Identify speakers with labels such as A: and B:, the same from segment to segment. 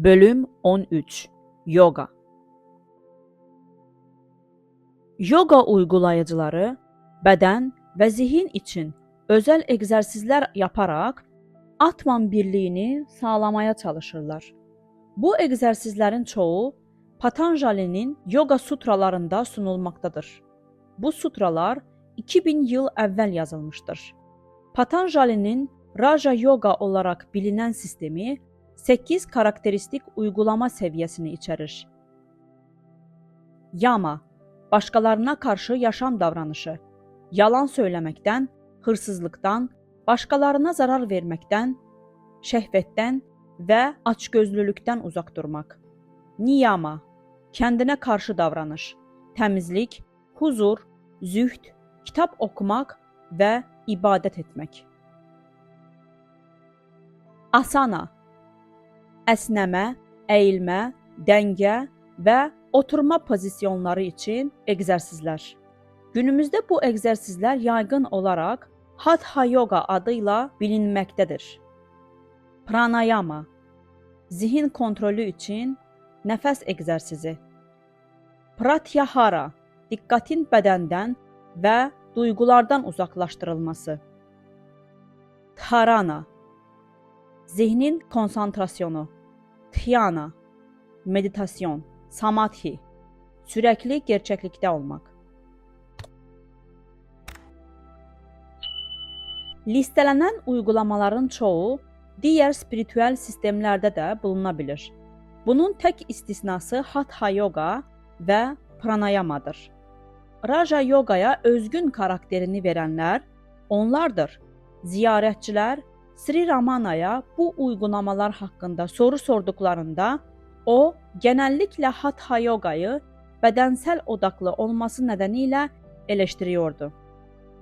A: Bölüm 13 Yoga Yoga uygulayıcıları bədən və zihin için özel egzersizler yaparak Atman birliğini sağlamaya çalışırlar. Bu egzersizlerin çoğu Patanjali'nin yoga sutralarında sunulmaktadır. Bu sutralar 2000 yıl evvel yazılmıştır. Patanjali'nin Raja Yoga olarak bilinen sistemi 8 karakteristik uygulama seviyesini içerir. Yama, başkalarına karşı yaşam davranışı, yalan söylemekten, hırsızlıktan, başkalarına zarar vermekten, şehvetten ve açgözlülükten uzak durmak. Niyama, kendine karşı davranış, temizlik, huzur, zühd, kitap okumak ve ibadet etmek. Asana, esneme, eğilme, denge ve oturma pozisyonları için egzersizler. Günümüzde bu egzersizler yaygın olarak Hatha Yoga adıyla bilinmektedir. Pranayama, zihin kontrolü için nefes egzersizi. Pratyahara, dikkatin bedenden ve duygulardan uzaklaştırılması. Dharana, zihnin konsantrasyonu. Dhyana, meditasyon. Samadhi, sürekli gerçeklikte olmak. Listelenen uygulamaların çoğu diğer spiritüel sistemlerde de bulunabilir. Bunun tek istisnası Hatha Yoga ve Pranayama'dır. Raja Yoga'ya özgün karakterini verenler onlardır. Ziyaretçiler Sri Ramana'ya bu uygulamalar hakkında soru sorduklarında o genellikle Hatha Yoga'yı bedensel odaklı olması nedeniyle eleştiriyordu.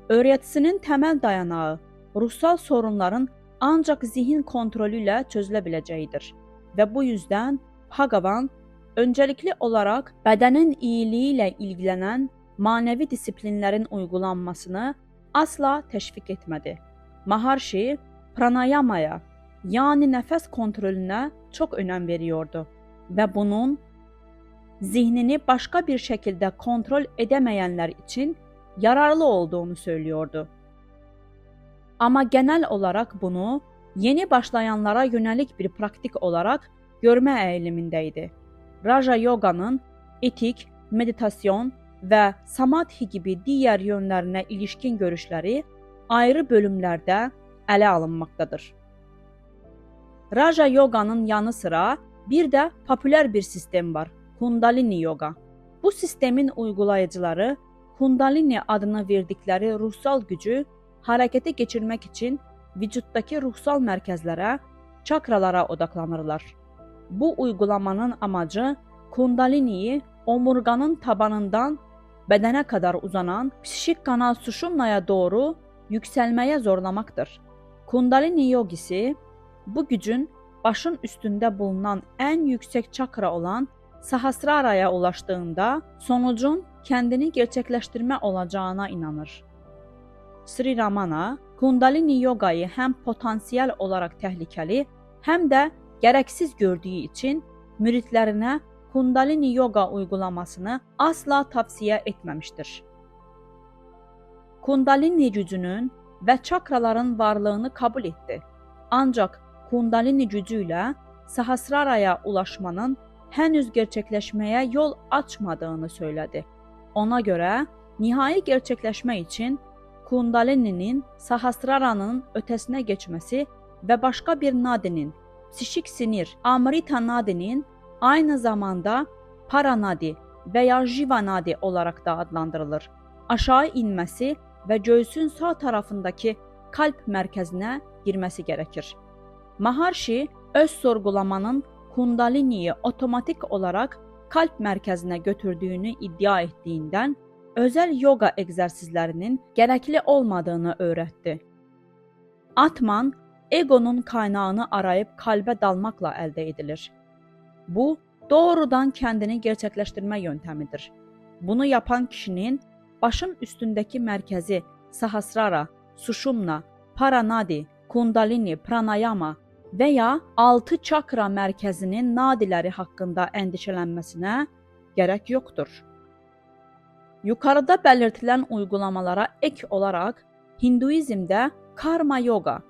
A: Öğretisinin temel dayanağı ruhsal sorunların ancak zihin kontrolüyle çözülebileceğidir ve bu yüzden Bhagavan öncelikli olarak bedenin iyiliğiyle ilgilenen manevi disiplinlerin uygulanmasını asla teşvik etmedi. Maharshi pranayamaya yani nefes kontrolüne çok önem veriyordu ve bunun zihnini başka bir şekilde kontrol edemeyenler için yararlı olduğunu söylüyordu. Ama genel olarak bunu yeni başlayanlara yönelik bir praktik olarak görme eğilimindeydi. Raja Yoga'nın etik, meditasyon ve samadhi gibi diğer yönlerine ilişkin görüşleri ayrı bölümlerde ele alınmaktadır. Raja Yoga'nın yanı sıra bir de popüler bir sistem var, Kundalini Yoga. Bu sistemin uygulayıcıları Kundalini adını verdikleri ruhsal gücü harekete geçirmek için vücuttaki ruhsal merkezlere, çakralara odaklanırlar. Bu uygulamanın amacı Kundalini'yi omurganın tabanından bedene kadar uzanan psişik kanal Sushumna'ya doğru yükselmeye zorlamaktır. Kundalini yogisi bu gücün başın üstünde bulunan en yüksek çakra olan Sahasrara'ya ulaştığında sonucun kendini gerçekleştirme olacağına inanır. Sri Ramana, Kundalini Yoga'yı hem potansiyel olarak tehlikeli hem de gereksiz gördüğü için müritlerine Kundalini Yoga uygulamasını asla tavsiye etmemiştir. Kundalini gücünün ve çakraların varlığını kabul etti. Ancak Kundalini gücüyle Sahasrara'ya ulaşmanın henüz gerçekleşmeye yol açmadığını söyledi. Ona göre nihai gerçekleşme için Kundalini'nin Sahasrara'nın ötesine geçmesi ve başka bir nadinin, psişik sinir, Amrita nadinin aynı zamanda Paranadi veya Jiva nadi olarak da adlandırılır. Aşağı inmesi ve göğsün sağ tarafındaki kalp merkezine girmesi gerekir. Maharshi öz sorgulamanın Kundalini'yi otomatik olarak kalp merkezine götürdüğünü iddia ettiğinden özel yoga egzersizlerinin gerekli olmadığını öğretti. Atman, egonun kaynağını arayıp kalbe dalmakla elde edilir. Bu doğrudan kendini gerçekleştirme yöntemidir. Bunu yapan kişinin başın üstündeki merkezi Sahasrara, Sushumna, Paranadi, Kundalini, Pranayama və ya 6 çakra mərkəzinin nadiləri haqqında əndişələnməsinə gərək yoxdur. Yuxarıda belirtilən uygulamalara ek olaraq Hinduizmdə karma yoga,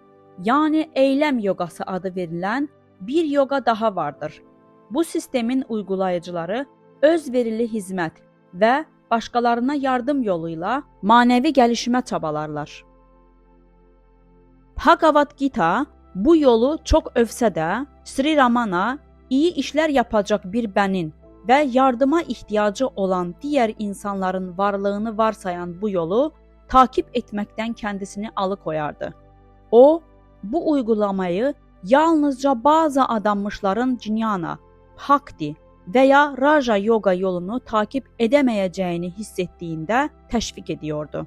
A: yəni eyləm yoqası adı verilən bir yoga daha vardır. Bu sistemin uygulayıcıları özverili hizmət və başqalarına yardım yolu ilə manevi gəlişimə çabalarlar. Bhagavad Gita bu yolu çox övsə də, Sri Ramana iyi işlər yapacaq bir bənin və yardıma ihtiyacı olan digər insanların varlığını varsayan bu yolu takip etməkdən kəndisini alıkoyardı. O, bu uygulamayı yalnızca bazı adanmışların Jnana, Bhakti və ya Raja yoga yolunu takip edəməyəcəyini hiss etdiyində təşviq ediyordu.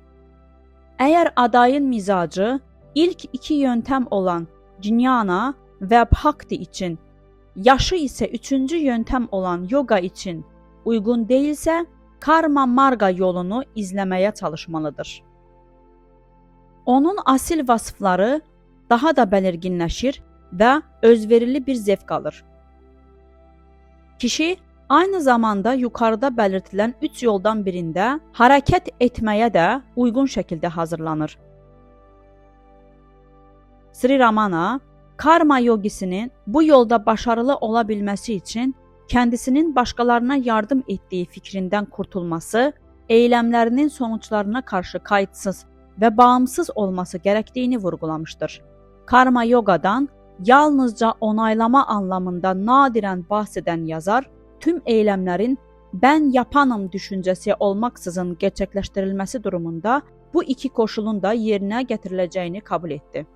A: Əgər adayın mizacı ilk iki yöntem olan Jnana və Bhakti için, yaşı isə üçüncü yöntem olan yoga için uygun değilsə, karma marga yolunu izləməyə çalışmalıdır. Onun asil vasıfları daha da belirginləşir və özverili bir zevk alır. Kişi aynı zamanda yukarıda belirtilən 3 yoldan birində hərəkət etməyə də uygun şəkildə hazırlanır. Sri Ramana, karma yogisinin bu yolda başarılı ola bilməsi için kendisinin başqalarına yardım etdiyi fikrindən kurtulması, eylemlərinin sonuçlarına karşı kayıtsız və bağımsız olması gərəkdiyini vurgulamışdır. Karma yogadan yalnızca onaylama anlamında nadirən bahs edən yazar, tüm eylemlərin ben yapanım düşüncəsi olmaksızın gerçəkləşdirilməsi durumunda bu iki koşulun da yerinə gətiriləcəyini kabul etdi.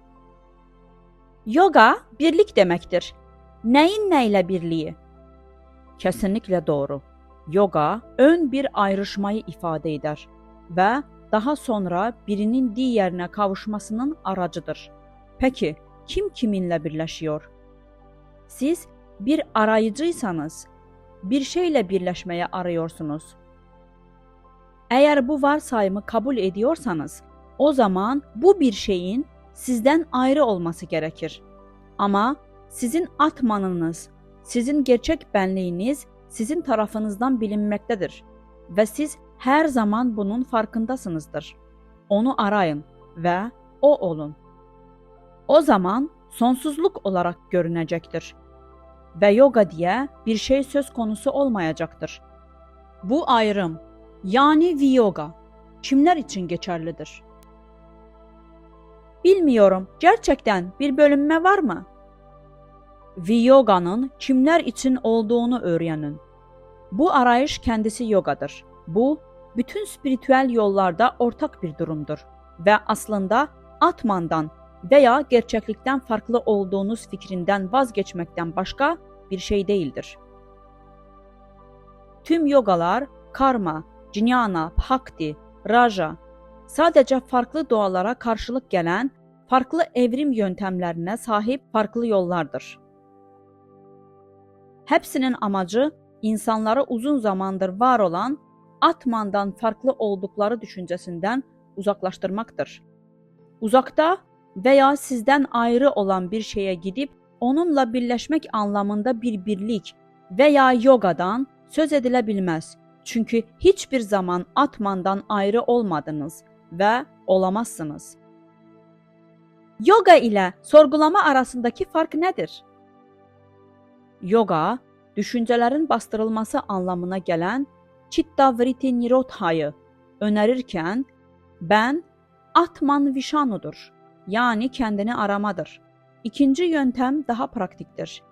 A: Yoga birlik deməkdir. Nəyin nə ilə birliyi? Kesinlikle doğru. Yoga ön bir ayrışmayı ifade eder və daha sonra birinin digərinə kavuşmasının aracıdır. Peki, kim kiminlə birləşiyor? Siz bir arayıcıysanız, bir şeyle birləşməyə arıyorsunuz. Eğer bu varsayımı kabul ediyorsanız, o zaman bu bir şeyin sizden ayrı olması gerekir. Ama sizin atmanınız, sizin gerçek benliğiniz sizin tarafınızdan bilinmektedir ve siz her zaman bunun farkındasınızdır. Onu arayın ve o olun. O zaman sonsuzluk olarak görünecektir ve yoga diye bir şey söz konusu olmayacaktır. Bu ayrım, yani viyoga, kimler için geçerlidir? Bilmiyorum, gerçekten bir bölünme var mı? Viyoga'nın kimler için olduğunu öğrenin. Bu arayış kendisi yogadır. Bu, bütün spiritüel yollarda ortak bir durumdur ve aslında Atman'dan veya gerçeklikten farklı olduğunuz fikrinden vazgeçmekten başka bir şey değildir. Tüm yogalar, karma, jnana, bhakti, raja, sadece farklı doğalara karşılık gelen farklı evrim yöntemlerine sahip farklı yollardır. Hepsinin amacı insanları uzun zamandır var olan Atman'dan farklı oldukları düşüncesinden uzaklaştırmaktır. Uzakta veya sizden ayrı olan bir şeye gidip onunla birleşmek anlamında bir birlik veya yogadan söz edilebilmez. Çünkü hiçbir zaman Atman'dan ayrı olmadınız ve olamazsınız. Yoga ile sorgulama arasındaki fark nedir? Yoga, düşüncelerin bastırılması anlamına gelen Chitta Vritti Nirodha'yı önerirken ben Atman Vishanu'dur, yani kendini aramadır. İkinci yöntem daha pratiktir.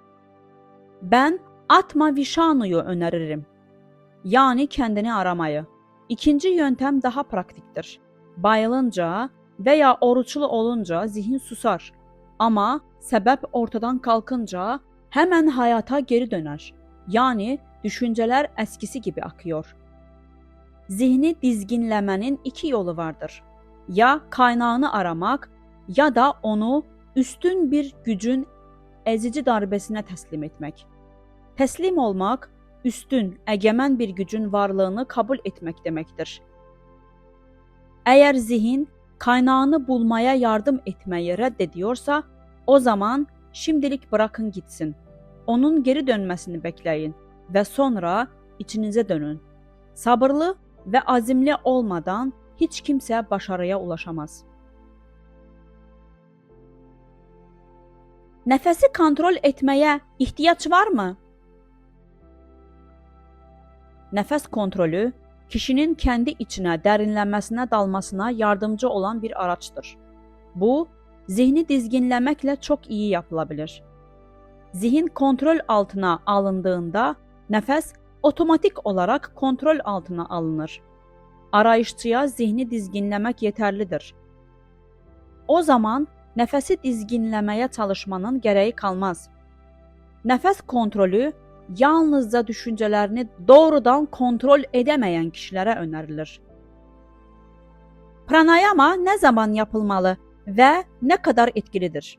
A: Ben Atma Vishanu'yu öneririm, yani kendini aramayı. İkinci yöntem daha pratiktir. Bayılınca veya oruçlu olunca zihin susar ama sebep ortadan kalkınca hemen hayata geri döner. Yani düşünceler eskisi gibi akıyor. Zihni dizginlemenin iki yolu vardır. Ya kaynağını aramak ya da onu üstün bir gücün ezici darbesine teslim etmek. Teslim olmak, üstün, egemen bir gücün varlığını kabul etmek demektir. Eğer zihin kaynağını bulmaya yardım etmeyi reddediyorsa, o zaman şimdilik bırakın gitsin. Onun geri dönmesini bekleyin ve sonra içinize dönün. Sabırlı ve azimli olmadan hiç kimse başarıya ulaşamaz. Nəfəsi kontrol etməyə ihtiyac varmı? Nəfəs kontrolü kişinin kendi içine dərinləməsinə dalmasına yardımcı olan bir araçdır. Bu, zihni dizginləməklə çox iyi yapılabilir. Zihin kontrol altına alındığında nəfəs otomatik olarak kontrol altına alınır. Arayışçıya zihni dizginləmək yetərlidir. O zaman nəfəsi dizginləməyə çalışmanın gərəyi kalmaz. Nəfəs kontrolü yalnızca düşüncələrini doğrudan kontrol edəməyən kişilərə önərilir. Pranayama nə zaman yapılmalı və nə kadar etkilidir?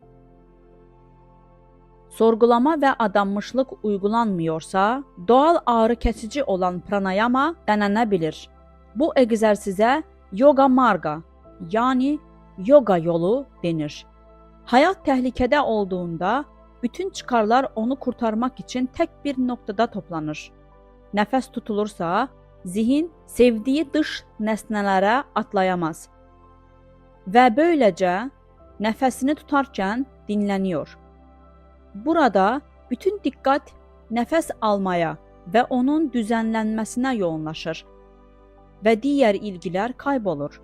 A: Sorgulama və adanmışlıq uygulanmıyorsa, doğal ağrı kesici olan pranayama denene bilir. Bu egzersizə yoga marga, yani yoga yolu denir. Hayat tehlikede olduğunda bütün çıkarlar onu kurtarmak için tek bir noktada toplanır. Nefes tutulursa, zihin sevdiği dış nesnelere atlayamaz ve böylece nefesini tutarken dinleniyor. Burada bütün dikkat nefes almaya ve onun düzenlenmesine yoğunlaşır ve diğer ilgiler kaybolur.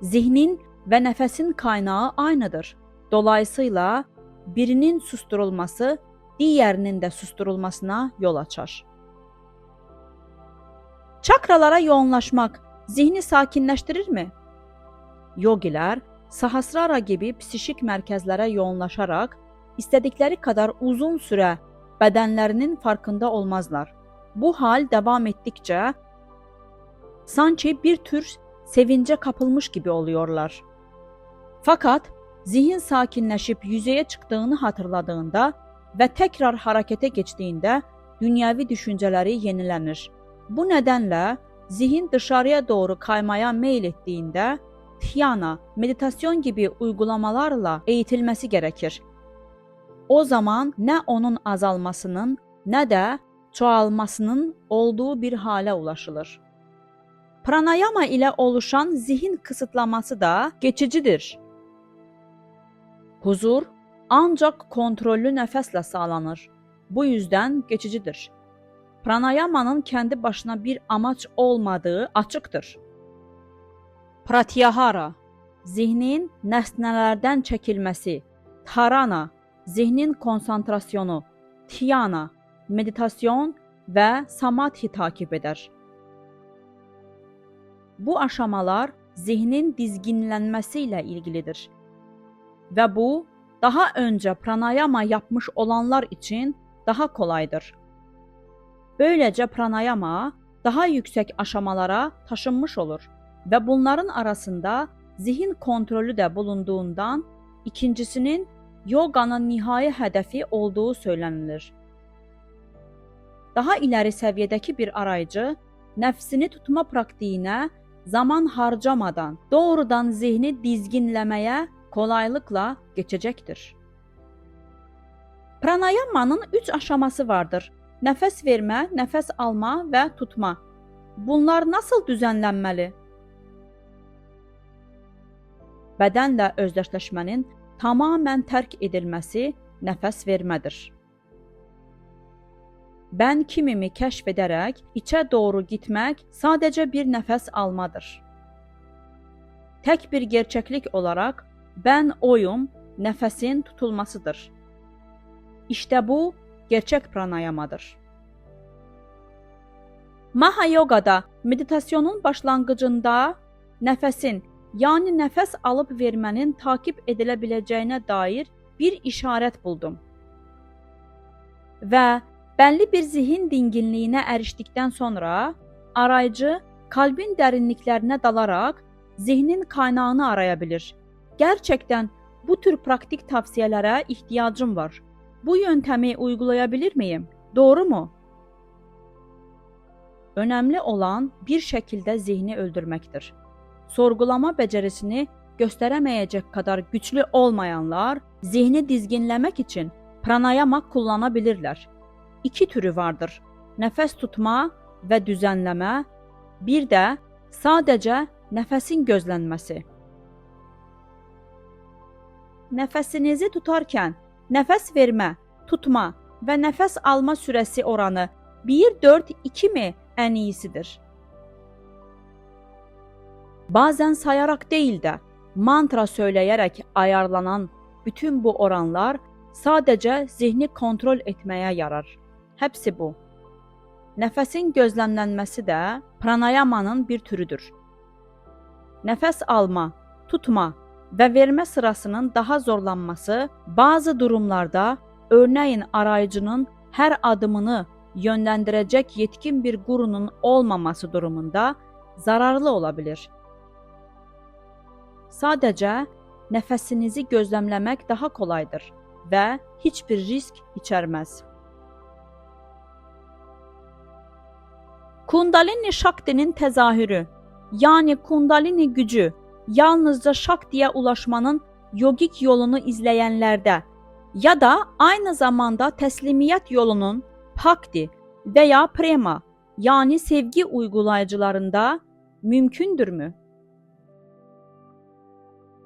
A: Zihnin ve nefesin kaynağı aynıdır. Dolayısıyla birinin susturulması diğerinin de susturulmasına yol açar. Çakralara yoğunlaşmak zihni sakinleştirir mi? Yogiler Sahasrara gibi psişik merkezlere yoğunlaşarak istedikleri kadar uzun süre bedenlerinin farkında olmazlar. Bu hal devam ettikçe sanki bir tür sevince kapılmış gibi oluyorlar. Fakat zihin sakinleşip yüzeye çıktığını hatırladığında ve tekrar harekete geçtiğinde dünyevi düşünceleri yenilenir. Bu nedenle zihin dışarıya doğru kaymaya meyil ettiğinde dhyana, meditasyon gibi uygulamalarla eğitilmesi gerekir. O zaman ne onun azalmasının ne de çoğalmasının olduğu bir hale ulaşılır. Pranayama ile oluşan zihin kısıtlaması da geçicidir. Huzur ancak kontrollü nefesle sağlanır. Bu yüzden geçicidir. Pranayamanın kendi başına bir amaç olmadığı açıktır. Pratyahara, zihnin nesnelerden çekilmesi, dharana, zihnin konsantrasyonu, dhyana, meditasyon ve samadhi takip eder. Bu aşamalar zihnin dizginlenmesiyle ilgilidir. Ve bu daha önce pranayama yapmış olanlar için daha kolaydır. Böylece pranayama daha yüksek aşamalara taşınmış olur ve bunların arasında zihin kontrolü de bulunduğundan ikincisinin yoganın nihai hedefi olduğu söylenilir. Daha ileri seviyedeki bir arayıcı nefsini tutma praktiğine zaman harcamadan doğrudan zihni dizginlemeye kolaylıkla geçecektir. Pranayamanın 3 aşaması vardır. Nefes verme, nefes alma ve tutma. Bunlar nasıl düzenlenmeli? Bedenle özdeşleşmenin tamamen terk edilmesi nefes vermedir. Ben kimimi keşfederek içe doğru gitmek sadece bir nefes almadır. Tek bir gerçeklik olarak ben oyum nefesin tutulmasıdır. İşte bu gerçek pranayamadır. Mahayoga'da meditasyonun başlangıcında nefesin yani nefes alıp vermenin takip edilebileceğine dair bir işaret buldum. Ve belli bir zihin dinginliğine eriştikten sonra arayıcı kalbin derinliklerine dalarak zihnin kaynağını arayabilir. Gerçekten bu tür pratik tavsiyelere ihtiyacım var. Bu yöntemi uygulayabilir miyim? Doğru mu? Önemli olan bir şekilde zihni öldürmektir. Sorgulama becerisini göstərəməyəcək kadar güçlü olmayanlar zihni dizginləmək üçün pranayama kullana bilirlər. 2 türü vardır: nəfəs tutma və düzənləmə, bir də sadəcə nəfəsin gözlənməsi. Nəfəsinizi tutarkən nəfəs vermə, tutma və nəfəs alma sürəsi oranı 1-4-2 mi ən iyisidir? Bazen sayaraq deyil də, mantra söyləyərək ayarlanan bütün bu oranlar sadəcə zihni kontrol etməyə yarar. Həpsi bu. Nəfəsin gözləmlənməsi də pranayamanın bir türüdür. Nəfəs alma, tutma və vermə sırasının daha zorlanması bazı durumlarda, örneğin arayıcının hər adımını yönləndirəcək yetkin bir qurunun olmaması durumunda zararlı ola bilir. Sadəcə nəfəsinizi gözləmləmək daha kolaydır və heç bir risk içərməz. Kundalini Shakti'nin təzahürü, yani Kundalini gücü, yalnızca Shakti'ye ulaşmanın yogik yolunu izləyənlərdə ya da aynı zamanda təslimiyyət yolunun Bhakti veya Prema, yani sevgi uygulayıcılarında mümkündürmü?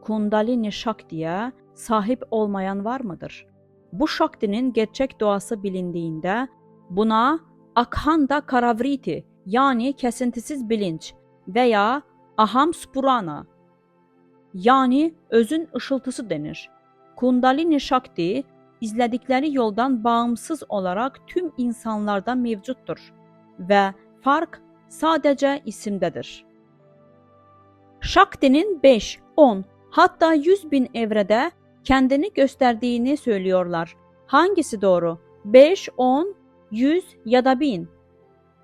A: Kundalini Shakti'ye sahip olmayan var mıdır? Bu Shakti'nin gerçek doğası bilindiğinde buna Akhanda Karavriti, yani kesintisiz bilinç veya Aham Spurana, yani özün ışıltısı denir. Kundalini Shakti izledikleri yoldan bağımsız olarak tüm insanlarda mevcuttur ve fark sadece isimdedir. Shakti'nin 5, 10, hatta 100 bin evrede kendini gösterdiğini söylüyorlar. Hangisi doğru? 5, 10, 100 ya da 1000?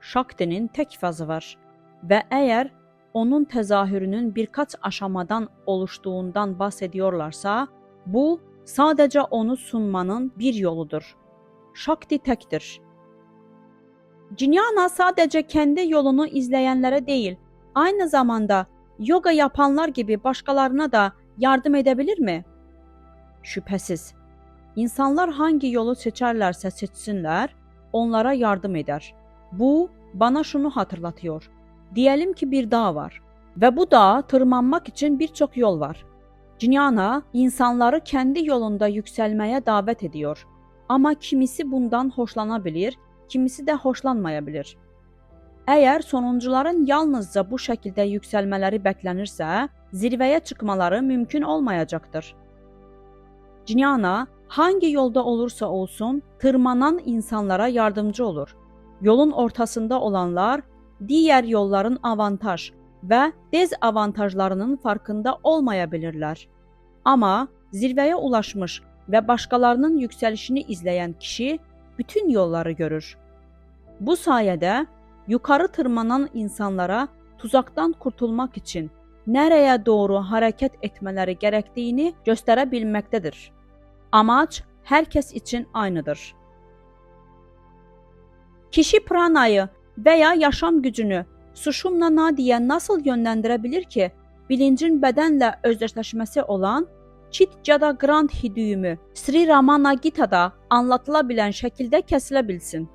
A: Shakti'nin tek fazı var ve eğer onun tezahürünün birkaç aşamadan oluştuğundan bahsediyorlarsa, bu sadece onu sunmanın bir yoludur. Shakti tektir. Jnana sadece kendi yolunu izleyenlere değil, aynı zamanda yoga yapanlar gibi başkalarına da yardım edebilir mi? Şüphesiz. İnsanlar hangi yolu seçerlerse seçsinler, onlara yardım eder. Bu bana şunu hatırlatıyor. Diyelim ki bir dağ var ve bu dağa tırmanmak için birçok yol var. Jnana insanları kendi yolunda yükselmeye davet ediyor. Ama kimisi bundan hoşlanabilir, kimisi de hoşlanmayabilir. Eğer sonuncuların yalnızca bu şekilde yükselmeleri beklenirse, zirveye çıkmaları mümkün olmayacaktır. Jnana hangi yolda olursa olsun tırmanan insanlara yardımcı olur. Yolun ortasında olanlar diğer yolların avantaj ve dezavantajlarının farkında olmayabilirler. Ama zirveye ulaşmış ve başkalarının yükselişini izleyen kişi bütün yolları görür. Bu sayede yukarı tırmanan insanlara tuzaktan kurtulmak için nereye doğru hareket etmeleri gerektiğini gösterebilmektedir. Amaç herkes için aynıdır. Kişi pranayı veya yaşam gücünü Sushumna Nadi'ye nasıl yönlendirebilir ki bilincin bedenle özdeşleşmesi olan Chit Jada Granthi düğümü Sri Ramana Gita'da anlatılabilen şekilde kesilebilsin?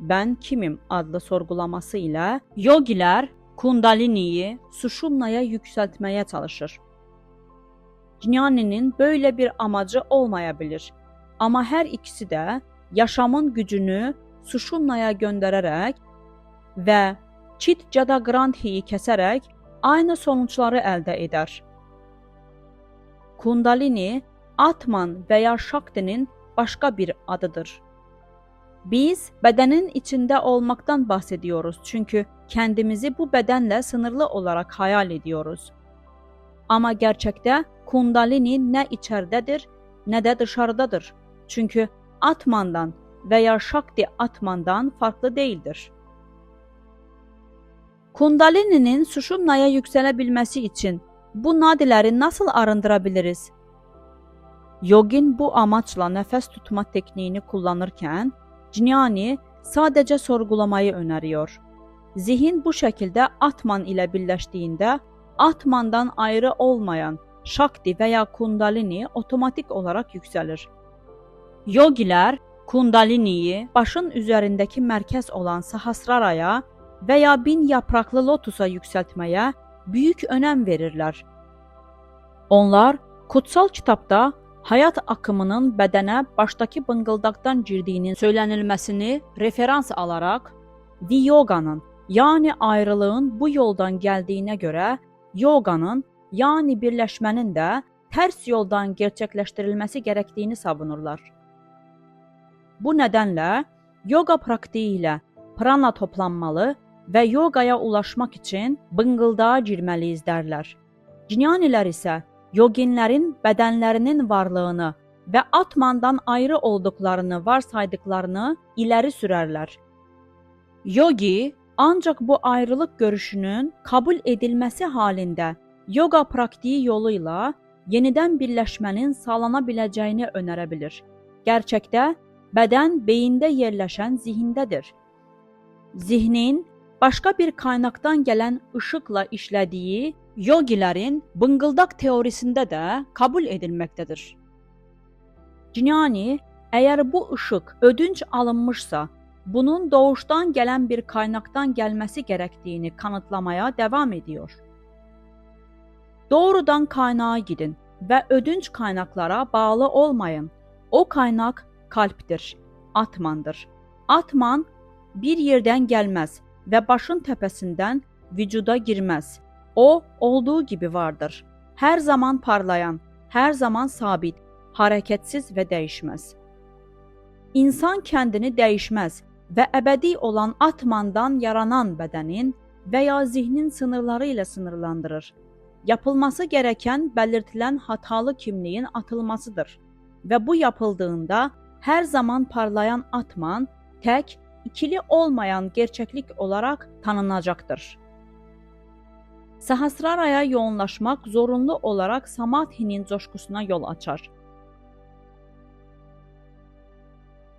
A: Ben kimim adlı sorgulaması ile yogiler Kundalini'yi Sushumna'ya yükseltmeye çalışır. Jnani'nin böyle bir amacı olmayabilir ama her ikisi de yaşamın gücünü Sushumna'ya göndererek ve Chit Jada Granthi'yi keserek aynı sonuçları elde eder. Kundalini, Atman veya Shakti'nin başka bir adıdır. Biz bedenin içinde olmaktan bahsediyoruz çünkü kendimizi bu bedenle sınırlı olarak hayal ediyoruz. Ama gerçekte Kundalini ne içeridedir ne de dışarıdadır. Çünkü Atman'dan veya Shakti Atman'dan farklı değildir. Kundalini'nin Sushumna'ya yükselebilmesi için bu nadileri nasıl arındırabiliriz? Yogin bu amaçla nefes tutma tekniğini kullanırken, Jnani sadece sorgulamayı öneriyor. Zihin bu şekilde Atman ile birleştiğinde Atmandan ayrı olmayan Shakti veya Kundalini otomatik olarak yükselir. Yogilər Kundaliniyi başın üzərindəki mərkəz olan Sahasraraya veya 1000 yapraqlı lotusa yüksəltməyə büyük önəm verirlər. Onlar kutsal kitabda hayat akımının bədənə başdakı bıngıldaqdan girdiyinin söylənilməsini referans alaraq Viyoganın, yani ayrılığın bu yoldan gəldiyinə görə yoganın, yani birləşmənin də tərs yoldan gerçəkləşdirilməsi gərəkdiyini savunurlar. Bu nədənlə yoga praktiyi ilə prana toplanmalı və yogaya ulaşmaq üçün bıngıldağa girməliyiz dərlər. Jnanilər isə yoginlərin bədənlərinin varlığını və atmandan ayrı olduqlarını varsaydıqlarını iləri sürərlər. Yogi ancaq bu ayrılıq görüşünün kabul edilməsi halində yoga praktiyi yolu ilə yenidən birləşmənin sağlana biləcəyini önərə bilir. Gerçəkdə bədən beyində yerləşən zihindədir. Zihnin başqa bir qaynaqdan gələn ışıqla işlədiyi yogilərin bıngıldaq teorisində də kabul edilməkdədir. Jnani, əgər bu ışıq ödünç alınmışsa, bunun doğuşdan gələn bir qaynaqdan gəlməsi gərəkdiyini kanıtlamaya devam ediyor. Doğrudan kaynağa gidin və ödünç kaynaqlara bağlı olmayın. O kaynaq kalpdir, atmandır. Atman bir yerdən gəlməz və başın təpəsindən vücuda girməz. O, olduğu gibi vardır. Hər zaman parlayan, hər zaman sabit, hərəkətsiz və dəyişməz. İnsan kəndini dəyişməz və əbədi olan atmandan yaranan bədənin və ya zihnin sınırları ilə sınırlandırır. Yapılması gereken belirtilen hatalı kimliğin atılmasıdır ve bu yapıldığında her zaman parlayan atman tek, ikili olmayan gerçeklik olarak tanınacaktır. Sahasraraya yoğunlaşmak zorunlu olarak Samadhi'nin coşkusuna yol açar.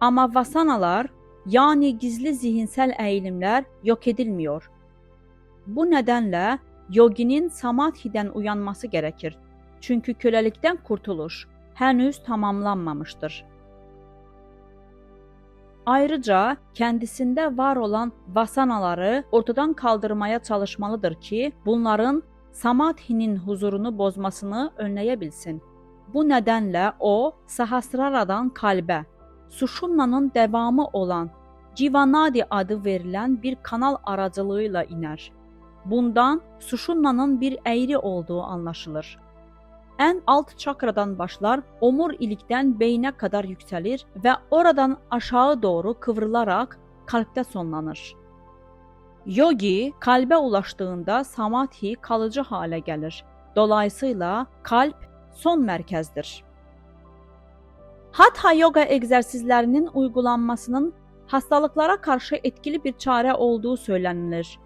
A: Ama vasanalar, yani gizli zihinsel eğilimler yok edilmiyor. Bu nedenle yoginin Samadhi'den uyanması gerekir. Çünkü kölelikten kurtuluş henüz tamamlanmamıştır. Ayrıca kendisinde var olan vasanaları ortadan kaldırmaya çalışmalıdır ki bunların Samadhi'nin huzurunu bozmasını önleyebilsin. Bu nedenle o Sahasrara'dan kalbe, Sushumna'nın devamı olan Jivanadi adı verilen bir kanal aracılığıyla iner. Bundan Sushumna'nın bir eğri olduğu anlaşılır. En alt çakradan başlar, omurilikten beyne kadar yükselir ve oradan aşağı doğru kıvrılarak kalpte sonlanır. Yogi kalbe ulaştığında Samadhi kalıcı hale gelir. Dolayısıyla kalp son merkezdir. Hatha yoga egzersizlerinin uygulanmasının hastalıklara karşı etkili bir çare olduğu söylenilir.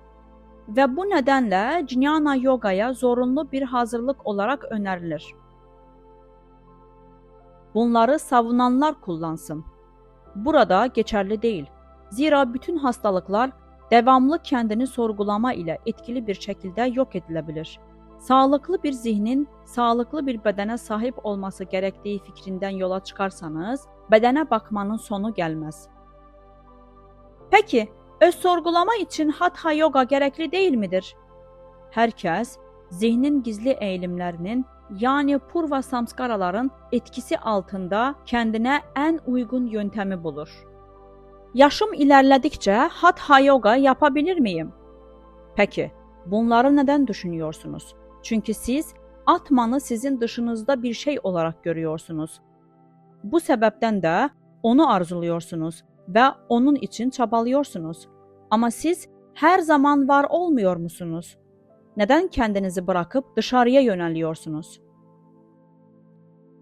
A: Ve bu nedenle Jnana yogaya zorunlu bir hazırlık olarak önerilir. Bunları savunanlar kullansın. Burada geçerli değil. Zira bütün hastalıklar devamlı kendini sorgulama ile etkili bir şekilde yok edilebilir. Sağlıklı bir zihnin sağlıklı bir bedene sahip olması gerektiği fikrinden yola çıkarsanız, bedene bakmanın sonu gelmez. Peki, öz sorgulama için Hatha yoga gerekli değil midir? Herkes, zihnin gizli eğilimlerinin yani purva samskaraların etkisi altında kendine en uygun yöntemi bulur. Yaşım ilerledikçe Hatha yoga yapabilir miyim? Peki, bunları neden düşünüyorsunuz? Çünkü siz atmanı sizin dışınızda bir şey olarak görüyorsunuz. Bu sebepten de onu arzuluyorsunuz ve onun için çabalıyorsunuz. Ama siz her zaman var olmuyor musunuz? Neden kendinizi bırakıp dışarıya yöneliyorsunuz?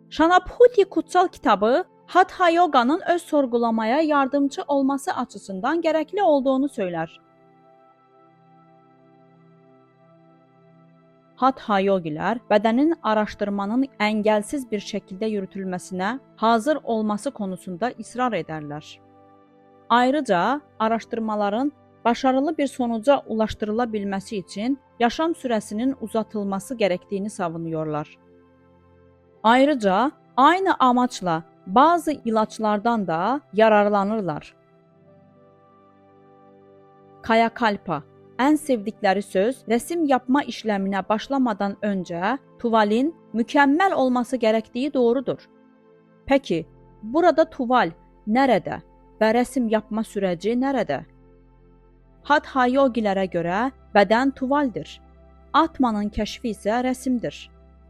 A: Shanabhuti kutsal kitabı Hatha yoga'nın öz sorgulamaya yardımcı olması açısından gerekli olduğunu söyler. Hatha yogiler bedenin araştırmanın engelsiz bir şekilde yürütülmesine hazır olması konusunda ısrar ederler. Ayrıca araştırmaların başarılı bir sonuca ulaştırıla bilməsi üçün yaşam sürəsinin uzatılması gərəkdiyini savunuyorlar. Ayrıca aynı amaçla bazı ilaçlardan da yararlanırlar. Kayakalpa. Ən sevdikləri söz rəsm yapma işləminə başlamadan öncə tuvalin mükəmməl olması gərəkdiyi doğrudur. Peki, burada tuval nerede və rəsm yapma sürəci nerede? Hatha yogilərə görə bədən tuvaldir. Atmanın kəşfi isə rəsmdir.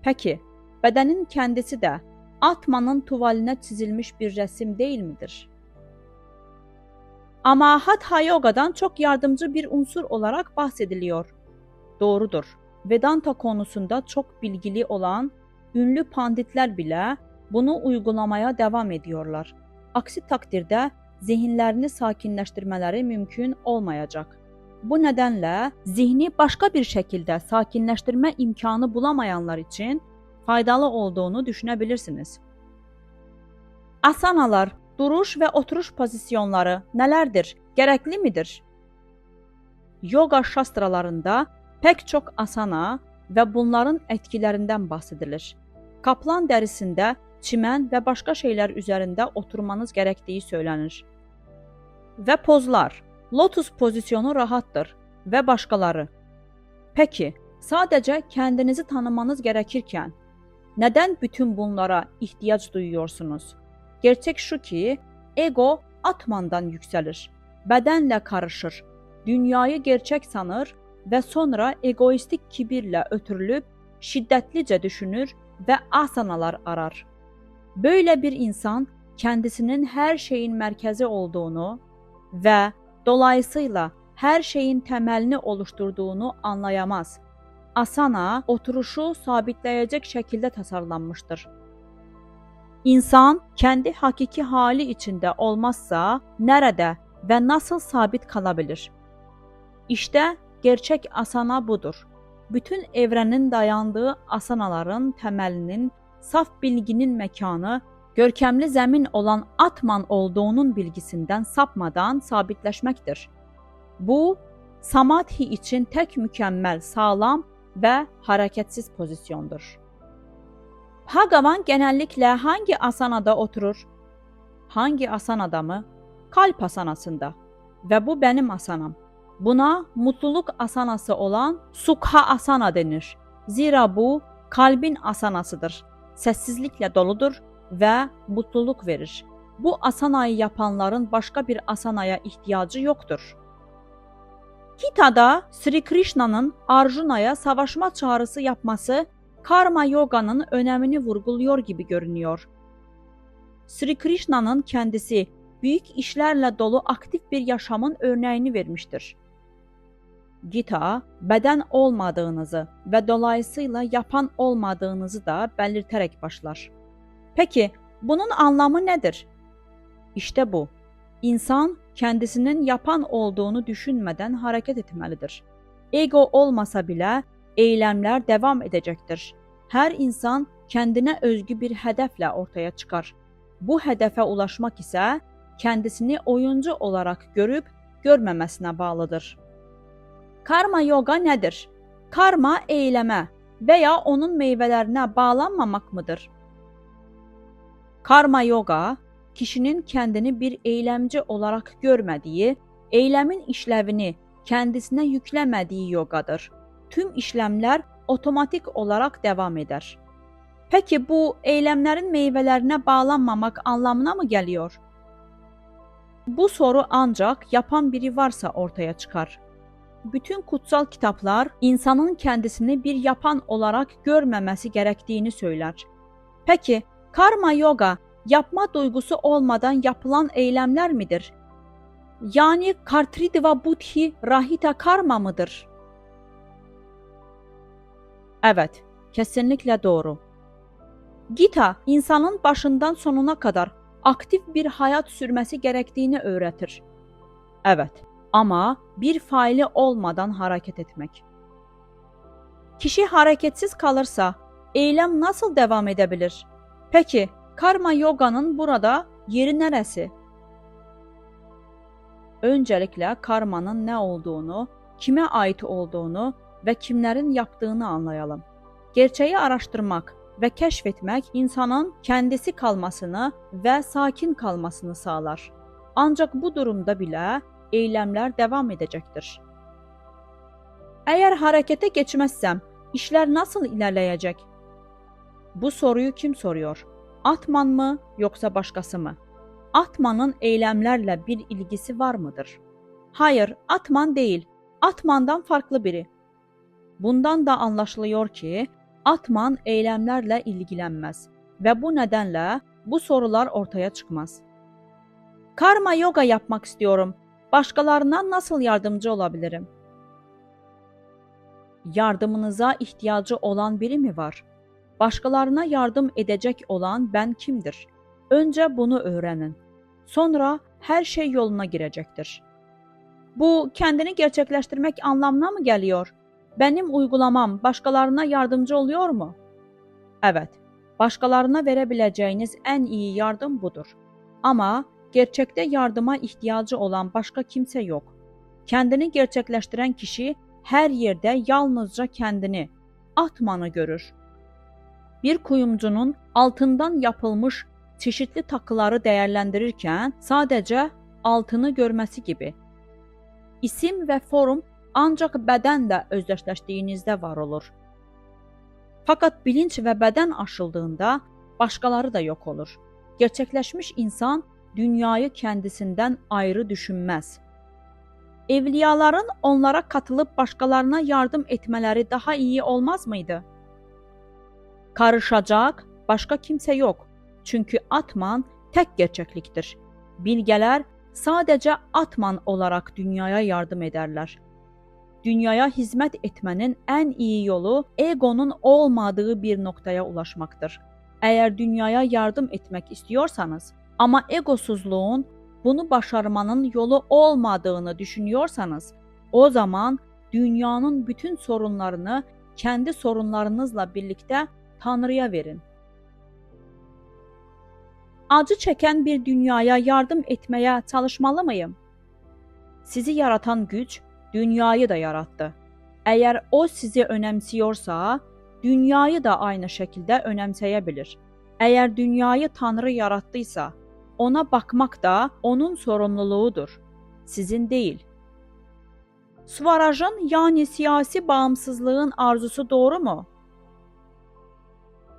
A: Peki, bədənin kəndisi də Atmanın tuvalinə çizilmiş bir rəsm deyilmidir? Ama Hatha yogadan çok yardımcı bir unsur olarak bahsediliyor. Doğrudur. Vedanta konusunda çok bilgili olan ünlü panditler bile bunu uygulamaya devam ediyorlar. Aksi takdirde zihinlərini sakinləşdirmələri mümkün olmayacak. Bu nedenle zihni başka bir şekilde sakinləşdirmə imkanı bulamayanlar için faydalı olduğunu düşünebilirsiniz. Asanalar, duruş ve oturuş pozisyonları nelerdir? Gerekli midir? Yoga şastralarında pek çok asana ve bunların etkilərindən bahsedilir. Kaplan dərisində çimən və başqa şeylər üzərində oturmanız gərəkdiyi söylənir. Və pozlar, lotus pozisyonu rahatdır və başqaları. Peki, sadəcə kəndinizi tanımanız gərəkirkən, nədən bütün bunlara ihtiyac duyuyorsunuz? Gerçek şu ki, ego atmandan yüksəlir, bədənlə karışır, dünyayı gerçək sanır və sonra egoistik kibirlə ötürülüb şiddətlicə düşünür və asanalar arar. Böyle bir insan kendisinin her şeyin merkezi olduğunu ve dolayısıyla her şeyin temelini oluşturduğunu anlayamaz. Asana oturuşu sabitleyecek şekilde tasarlanmıştır. İnsan kendi hakiki hali içinde olmazsa nerede ve nasıl sabit kalabilir? İşte gerçek asana budur. Bütün evrenin dayandığı asanaların temelinin saf bilginin mekanı, görkemli zemin olan Atman olduğunun bilgisinden sapmadan sabitleşmektir. Bu, samadhi için tek mükemmel, sağlam ve hareketsiz pozisyondur. Bhagavan genellikle hangi asanada oturur? Hangi asanada mı? Kalp asanasında. Ve bu benim asanam. Buna mutluluk asanası olan Sukha asana denir. Zira bu kalbin asanasıdır. Sessizlikle doludur ve mutluluk verir. Bu asanayı yapanların başka bir asanaya ihtiyacı yoktur. Gita'da Sri Krishna'nın Arjuna'ya savaşma çağrısı yapması karma yoganın önemini vurguluyor gibi görünüyor. Sri Krishna'nın kendisi büyük işlerle dolu aktif bir yaşamın örneğini vermiştir. Gita, beden olmadığınızı ve dolayısıyla yapan olmadığınızı da belirterek başlar. Peki, bunun anlamı nedir? İşte bu. İnsan kendisinin yapan olduğunu düşünmeden hareket etmelidir. Ego olmasa bile eylemler devam edecektir. Her insan kendine özgü bir hedefle ortaya çıkar. Bu hedefe ulaşmak ise kendisini oyuncu olarak görüp görmemesine bağlıdır. Karma yoga nedir? Karma eyleme veya onun meyvelerine bağlanmamak mıdır? Karma yoga, kişinin kendini bir eylemci olarak görmediği, eylemin işlevini kendisine yüklemediği yogadır. Tüm işlemler otomatik olarak devam eder. Peki bu eylemlerin meyvelerine bağlanmamak anlamına mı geliyor? Bu soru ancak yapan biri varsa ortaya çıkar. Bütün kutsal kitaplar insanın kendisini bir yapan olarak görmemesi gerektiğini söyler. Peki karma yoga yapma duygusu olmadan yapılan eylemler midir? Yani Kartridva Buddhi Rahita karma mıdır? Evet, kesinlikle doğru. Gita insanın başından sonuna kadar aktif bir hayat sürmesi gerektiğini öğretir. Evet, ama bir faili olmadan hareket etmek. Kişi hareketsiz kalırsa eylem nasıl devam edebilir? Peki, karma yoganın burada yeri neresi? Öncelikle karmanın ne olduğunu, kime ait olduğunu ve kimlerin yaptığını anlayalım. Gerçeği araştırmak ve keşfetmek insanın kendisi kalmasını ve sakin kalmasını sağlar. Ancak bu durumda bile eylemler devam edecektir. Eğer harekete geçmezsem işler nasıl ilerleyecek? Bu soruyu kim soruyor? Atman mı yoksa başkası mı? Atmanın eylemlerle bir ilgisi var mıdır? Hayır, Atman değil. Atmandan farklı biri. Bundan da anlaşılıyor ki Atman eylemlerle ilgilenmez ve bu nedenle bu sorular ortaya çıkmaz. Karma yoga yapmak istiyorum. Başkalarına nasıl yardımcı olabilirim? Yardımınıza ihtiyacı olan biri mi var? Başkalarına yardım edecek olan ben kimdir? Önce bunu öğrenin. Sonra her şey yoluna girecektir. Bu kendini gerçekleştirmek anlamına mı geliyor? Benim uygulamam başkalarına yardımcı oluyor mu? Evet, başkalarına verebileceğiniz en iyi yardım budur. Ama gerçekte yardıma ihtiyacı olan başka kimse yok. Kendini gerçekleştiren kişi her yerde yalnızca kendini, Atmanı görür. Bir kuyumcunun altından yapılmış çeşitli takıları değerlendirirken sadece altını görmesi gibi. İsim ve form ancak bedenle özdeşleştiğinizde var olur. Fakat bilinç ve beden aşıldığında başkaları da yok olur. Gerçekleşmiş insan dünyayı kendisinden ayrı düşünmez. Evliyaların onlara katılıp başkalarına yardım etmeleri daha iyi olmaz mıydı? Karışacak başka kimse yok. Çünkü Atman tek gerçekliktir. Bilgeler sadece Atman olarak dünyaya yardım ederler. Dünyaya hizmet etmenin en iyi yolu egonun olmadığı bir noktaya ulaşmaktır. Eğer dünyaya yardım etmek istiyorsanız ama egosuzluğun bunu başarmanın yolu olmadığını düşünüyorsanız, o zaman dünyanın bütün sorunlarını kendi sorunlarınızla birlikte Tanrı'ya verin. Acı çeken bir dünyaya yardım etmeye çalışmalı mıyım? Sizi yaratan güç dünyayı da yarattı. Eğer o sizi önemsiyorsa, dünyayı da aynı şekilde önemseyebilir. Eğer dünyayı Tanrı yarattıysa, ona bakmak da onun sorumluluğudur, sizin değil. Swaraj'ın yani siyasi bağımsızlığın arzusu doğru mu?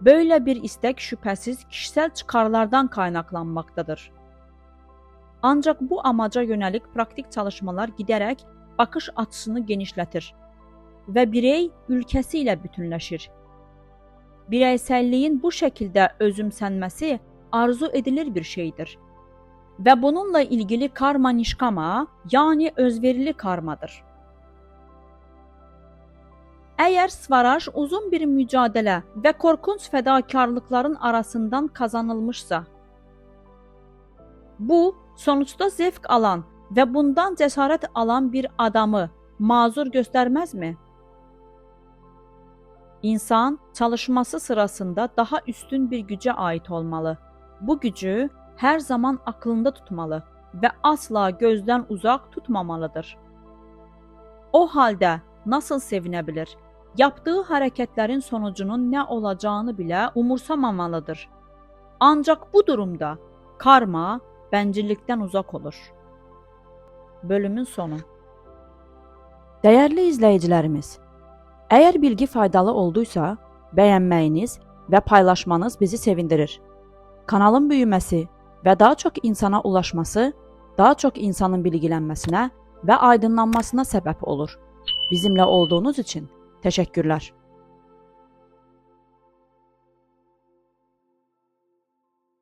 A: Böyle bir istek şüphesiz kişisel çıkarlardan kaynaklanmaktadır. Ancak bu amaca yönelik praktik çalışmalar giderek bakış açısını genişletir ve birey ülkesiyle bütünleşir. Bireyselliğin bu şekilde özümsenmesi arzu edilir bir şeydir. Ve bununla ilgili karma nişkama yani özverili karmadır. Eğer Swaraj uzun bir mücadele ve korkunç fedakarlıkların arasından kazanılmışsa, bu sonuçta zevk alan ve bundan cesaret alan bir adamı mazur göstermez mi? İnsan çalışması sırasında daha üstün bir güce ait olmalı. Bu gücü her zaman aklında tutmalı ve asla gözden uzak tutmamalıdır. O halde nasıl sevinebilir? Yaptığı hareketlerin sonucunun ne olacağını bile umursamamalıdır. Ancak bu durumda karma bencillikten uzak olur. Bölümün sonu. Değerli izleyicilerimiz, eğer bilgi faydalı olduysa beğenməyiniz ve paylaşmanız bizi sevindirir. Kanalın büyümesi ve daha çok insana ulaşması, daha çok insanın bilgilenmesine ve aydınlanmasına sebep olur. Bizimle olduğunuz için teşekkürler.